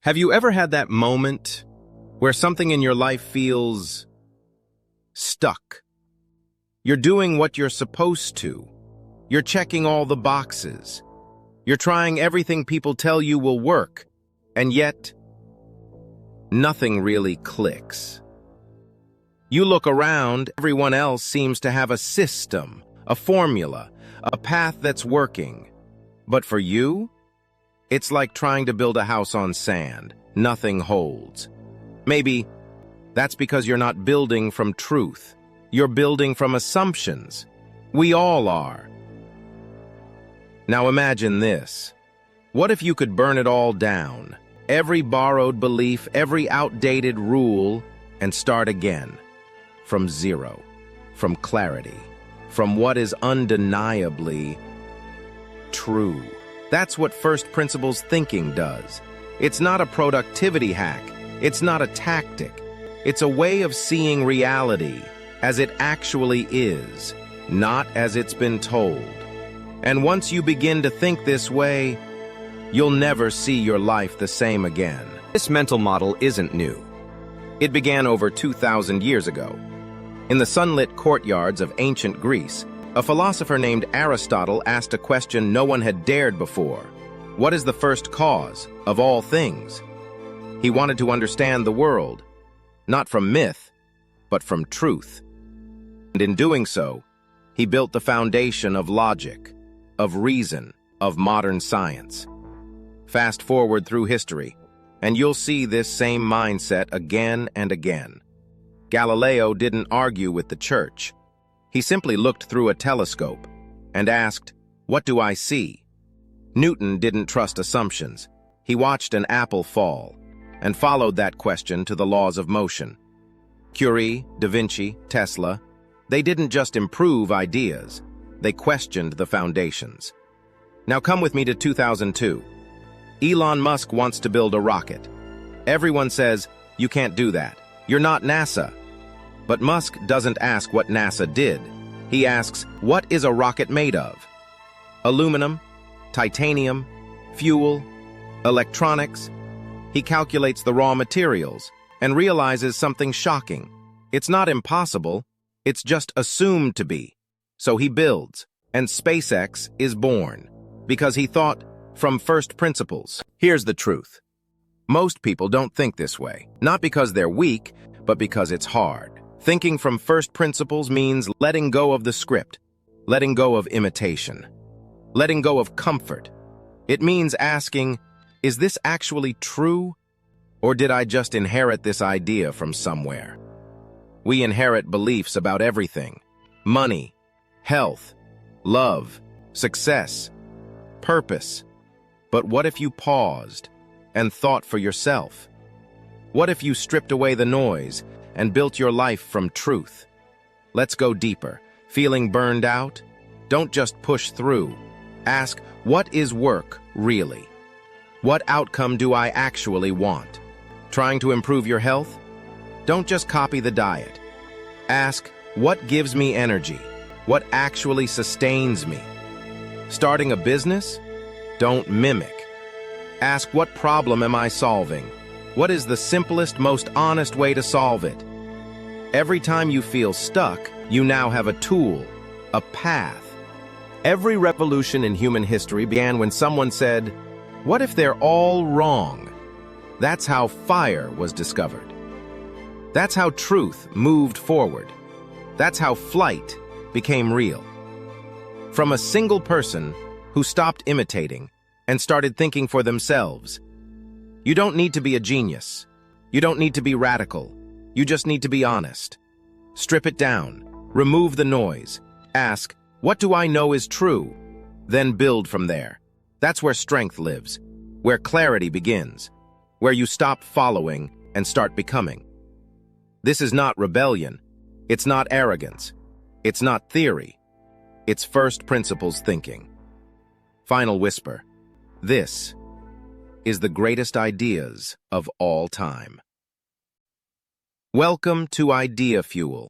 Have you ever had that moment where something in your life feels stuck? You're doing what you're supposed to. You're checking all the boxes. You're trying everything people tell you will work, and yet nothing really clicks. You look around, everyone else seems to have a system, a formula, a path that's working. But for you, it's like trying to build a house on sand. Nothing holds. Maybe that's because you're not building from truth. You're building from assumptions. We all are. Now imagine this. What if you could burn it all down? Every borrowed belief, every outdated rule, and start again. From zero. From clarity. From what is undeniably true. That's what first principles thinking does. It's not a productivity hack. It's not a tactic. It's a way of seeing reality as it actually is, not as it's been told. And once you begin to think this way, you'll never see your life the same again. This mental model isn't new. It began over 2,000 years ago. In the sunlit courtyards of ancient Greece, a philosopher named Aristotle asked a question no one had dared before. What is the first cause of all things? He wanted to understand the world, not from myth, but from truth. And in doing so, he built the foundation of logic, of reason, of modern science. Fast forward through history, and you'll see this same mindset again and again. Galileo didn't argue with the church. He simply looked through a telescope and asked, "What do I see?" Newton didn't trust assumptions. He watched an apple fall and followed that question to the laws of motion. Curie, Da Vinci, Tesla, they didn't just improve ideas, they questioned the foundations. Now come with me to 2002. Elon Musk wants to build a rocket. Everyone says, "You can't do that. You're not NASA." But Musk doesn't ask what NASA did. He asks, what is a rocket made of? Aluminum, titanium, fuel, electronics. He calculates the raw materials and realizes something shocking. It's not impossible, it's just assumed to be. So he builds, and SpaceX is born, because he thought from first principles. Here's the truth. Most people don't think this way, not because they're weak, but because it's hard. Thinking from first principles means letting go of the script, letting go of imitation, letting go of comfort. It means asking, is this actually true, or did I just inherit this idea from somewhere? We inherit beliefs about everything: money, health, love, success, purpose. But what if you paused and thought for yourself? What if you stripped away the noise and built your life from truth? Let's go deeper. Feeling burned out? Don't just push through. Ask, what is work really? What outcome do I actually want? Trying to improve your health? Don't just copy the diet. Ask, what gives me energy? What actually sustains me? Starting a business? Don't mimic. Ask, what problem am I solving? What is the simplest, most honest way to solve it? Every time you feel stuck, you now have a tool, a path. Every revolution in human history began when someone said, what if they're all wrong? That's how fire was discovered. That's how truth moved forward. That's how flight became real. From a single person who stopped imitating and started thinking for themselves. You don't need to be a genius. You don't need to be radical. You just need to be honest. Strip it down. Remove the noise. Ask, what do I know is true? Then build from there. That's where strength lives, where clarity begins, where you stop following and start becoming. This is not rebellion. It's not arrogance. It's not theory. It's first principles thinking. Final whisper. This is the greatest ideas of all time. Welcome to IdeaFuel.